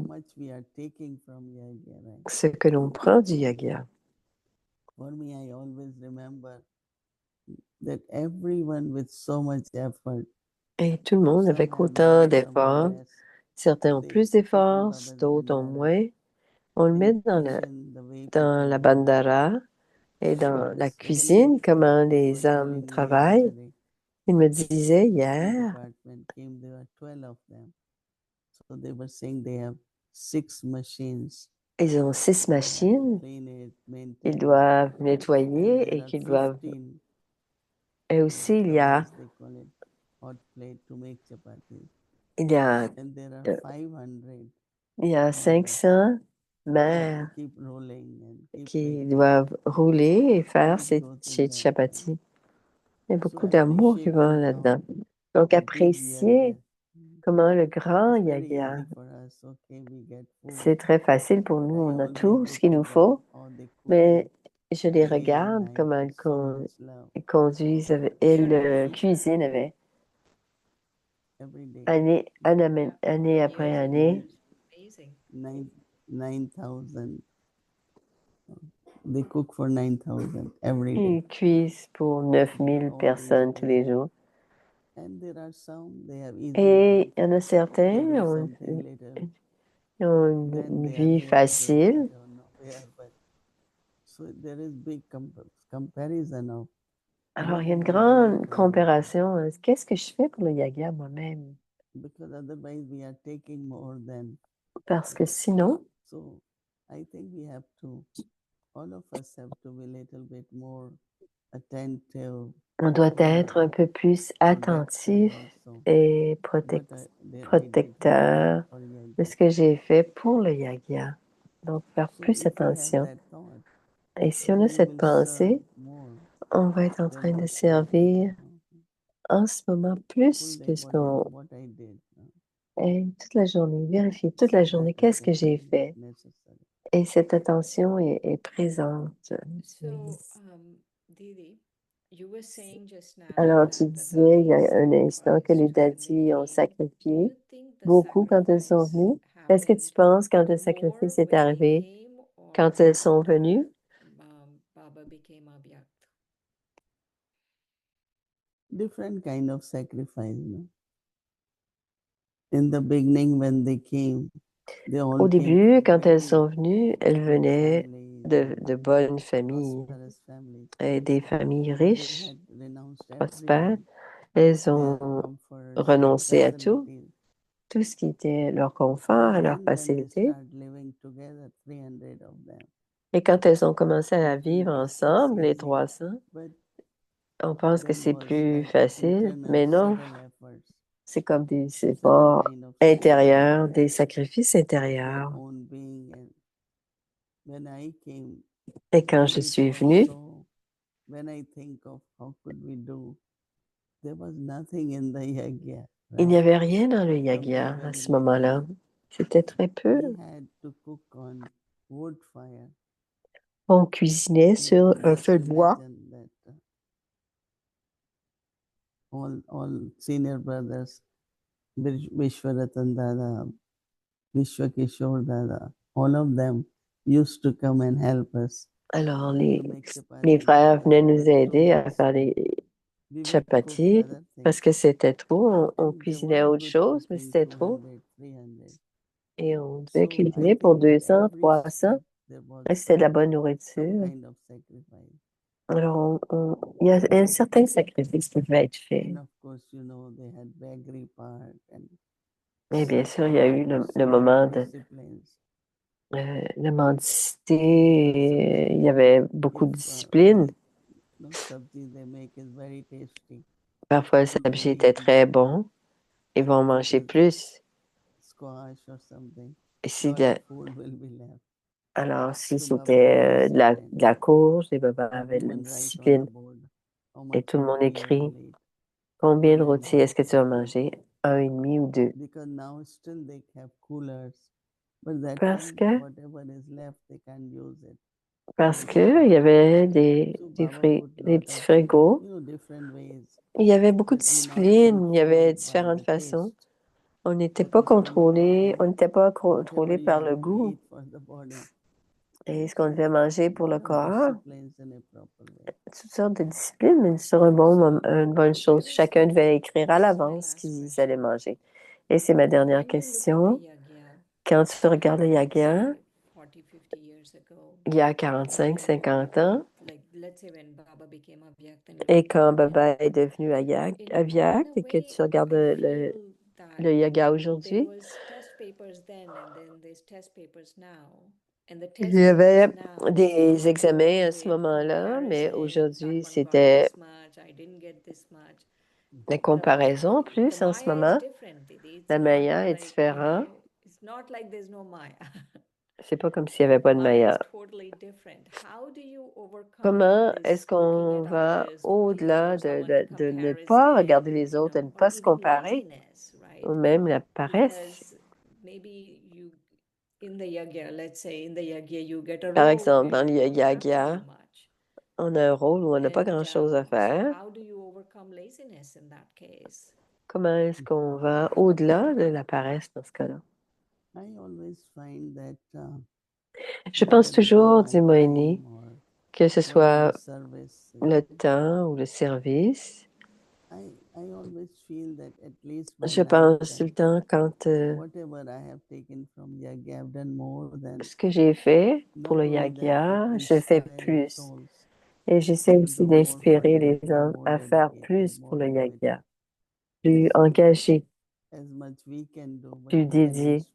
ce que l'on prend du yagya, et tout le monde avec autant d'efforts, certains ont plus d'efforts, d'autres ont moins, on le met dans la bandara et dans la cuisine, comment les âmes travaillent. Il me disait hier So they were saying they have 6 machines. Ils ont 6 machines. Clean it, maintain Ils it. doivent And nettoyer there et are qu'ils doivent... 15 Et aussi, il y a, tabas, they call it, hot plate to make chapatis. il y a, And there are euh, 500 il y a 500 mères keep rolling and keep qui making. doivent rouler et faire It ces goes in that. chapatis. Il y a So beaucoup d'amour qui appreciate va the là-dedans. count, Donc, the big apprécier yagya. comment le grand It's very yagia, easy for us. Okay, we get food. c'est très facile pour But nous. I On a always tout ce look qu'il at nous them, faut, how they cook mais it je les day and regarde night comment with so much love ils conduisent, elles cuisinent avec every day. année après année. Amazing. 9,000. They cook for 9,000 every day. Ils cuisent pour 9000 All these personnes tous les places. jours. And there are some, they have easy Et life. il y en a They certains do qui ont something little. ils ont une Then they are vie there, facile. I don't know where, but so there is big comparison of Alors, il y a what une we are doing grande for the comparaison. Qu'est-ce que je fais pour le yagia moi-même? because otherwise we are taking more than. Parce que sinon, So I think we have to, all of us have to be a little bit more attentive, on doit être un peu plus attentif also. et What I did protecteur for Yagya. de ce que j'ai fait pour le yagia. Donc, faire So plus if we have attention. that thought, Et si on then a we cette will pensée, serve more on va être en than train de what we servir did. en ce moment Full plus day, que ce qu'on... what I did. Et toute la journée, vérifier toute la journée qu'est-ce que j'ai fait. Necessary. Et cette attention est présente. So, Didi, you were saying just now Alors, tu that the disais il y a dadis un instant que les sacrificed when they dadis ont came. Do sacrifié you think the beaucoup quand elles sont sacrifice venues. Est-ce que tu happened penses quand le more sacrifice est when they arrivé, came or quand elles sont after venues? Baba became Abhyakt? Different kind of sacrifice. No? In the beginning, when they came, they all Au came début, from quand elles very sont venues, elles good venaient families, de bonnes familles, prosperous families. et des familles They riches, had renounced prospères. everything, Elles their ont comforts, renoncé à tout, facilities. tout ce qui était leur confort et leur Then when they facilité. start living together, 300 of them, Et quand elles ont commencé à we think vivre it's ensemble, les easy, 300, but on pense que then c'est was plus like facile, mais non, internal, subtle efforts, c'est comme des subtle efforts kind of intérieurs, sacrifice, des sacrifices their intérieurs. own being. And when I came, Et quand je it suis was venue, so, when I think of how could we do, there was nothing in the yagya, il n'y right? avait rien dans le Something yagia à very ce little. moment-là. C'était très peu. We had to cook on wood fire. On cuisinait You sur can un just feu de bois. imagine that all senior brothers, Vishwaratan Dada, Vishwakishore Dada, all of them used to come and help us Alors, to les make les chapati. frères venaient nous But too aider à much. faire les We would cook chapatis other parce things. que c'était trop. On And there cuisinait was autre good chose, mais cooking, c'était trop. 200, 300. Et on devait So I cuisiner pour think at 200, every 300. step there was Et c'était de la bonne some nourriture. kind of sacrifice. Alors, il y a un certain sacrifice qui devait être fait. And of course, you know, they had Bagri part and Et bien sûr, il y a eu le so moment many de disciplines. la mendicité. Il y avait beaucoup de discipline. No sabji they make is very tasty. Parfois, le People sabji eat était très more. bon. Ils vont en manger plus. Squash or something. Et si Lot of food will be left. alors, si So Baba was c'était de disciplined. la courge, les babas avaient de la Everyone write on the discipline. board how Et much tout le monde roti I écrit will eat. combien de 1.5. rôtis est-ce que tu vas manger? Un et demi ou deux? Because now still they have coolers. But that Parce time, que, whatever is left, they can't use it. il y avait So des Baba put des lot petits of, frigos. different ways. Il y avait beaucoup de That we not discipline. Il y avait controlled by différentes the façons. taste. On n'était What pas is contrôlé, controlled on n'était pas whatever contrôlé you par have le to goût eat for the body. et ce qu'on devait manger pour le Lot of corps. disciplines in a proper way. Toutes sortes de disciplines, mais sur un une bonne chose. Chacun devait écrire à l'avance ce qu'ils allaient manger. Et c'est ma dernière When you look at the question. yagya, Quand tu regardes le yagia, say 40, 50 years ago, il y a 45, 50 ans, like let's say when Baba became Abhyakt and you et look at quand the Baba yagya, est devenu in Aviac, a et que way, tu regardes I feel that le yagia there aujourd'hui, was Il y avait des examens à ce moment-là, mais aujourd'hui, c'était la comparaison plus en ce moment. La Maya est différente. C'est pas comme s'il n'y avait pas de Maya. Comment est-ce qu'on va au-delà de ne pas regarder les autres, de ne pas se comparer, ou même la paresse? Par exemple, dans le yagya, on a un rôle où on n'a pas grand-chose à faire. Comment est-ce qu'on va au-delà de la paresse dans ce cas-là? Je pense toujours, dit Moïni, que ce soit le temps ou le service. Je pense tout le temps quand ce que j'ai fait pour le yagya, je fais plus. Et j'essaie aussi d'inspirer les gens à faire plus pour le yagya, plus engagés, plus dédiés.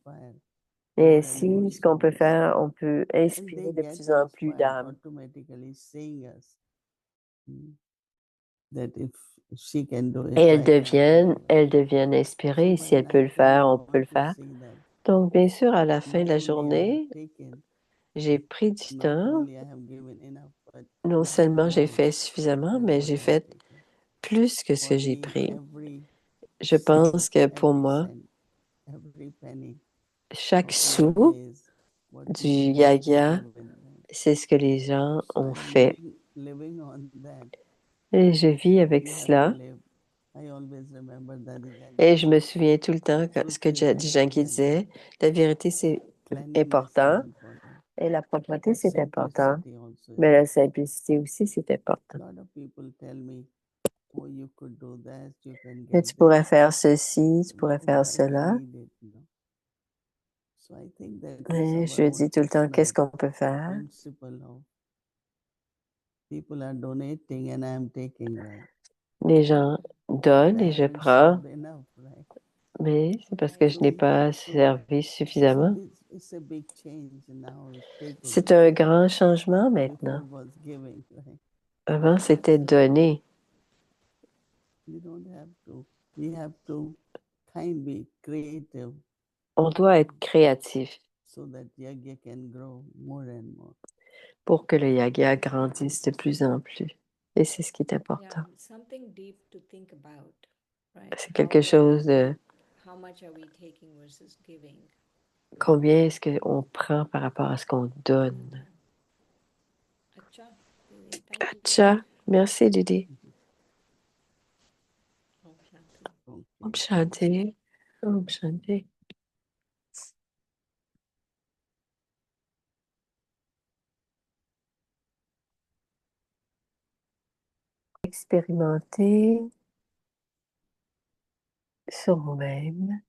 Et ainsi, ce qu'on peut faire, on peut inspirer de plus en plus d'âmes. Et elles deviennent inspirées. Si elle peut le faire, on peut le faire. Donc, bien sûr, à la fin de la journée, j'ai pris du temps. Non seulement j'ai fait suffisamment, mais j'ai fait plus que ce que j'ai pris. Je pense que pour moi, chaque sou du yagya, c'est ce que les gens ont fait. Et je vis avec cela. Et je me souviens tout le temps ce que Djangi disait, la vérité, c'est important. Et la propreté, c'est important. Mais la simplicité aussi, c'est important. Et tu pourrais faire ceci, tu pourrais faire cela. Et je dis tout le temps, qu'est-ce qu'on peut faire? Les gens donnent et je prends, mais c'est parce que je n'ai pas servi suffisamment. C'est un grand changement maintenant. Avant, c'était donner. On doit être créatif pour que le yagya grandisse de plus en plus. Et c'est ce qui est important. C'est quelque chose de combien est-ce qu'on prend par rapport à ce qu'on donne. Acha, merci Didi. Om Shanti. Om Shanti. Expérimentez sur vous-même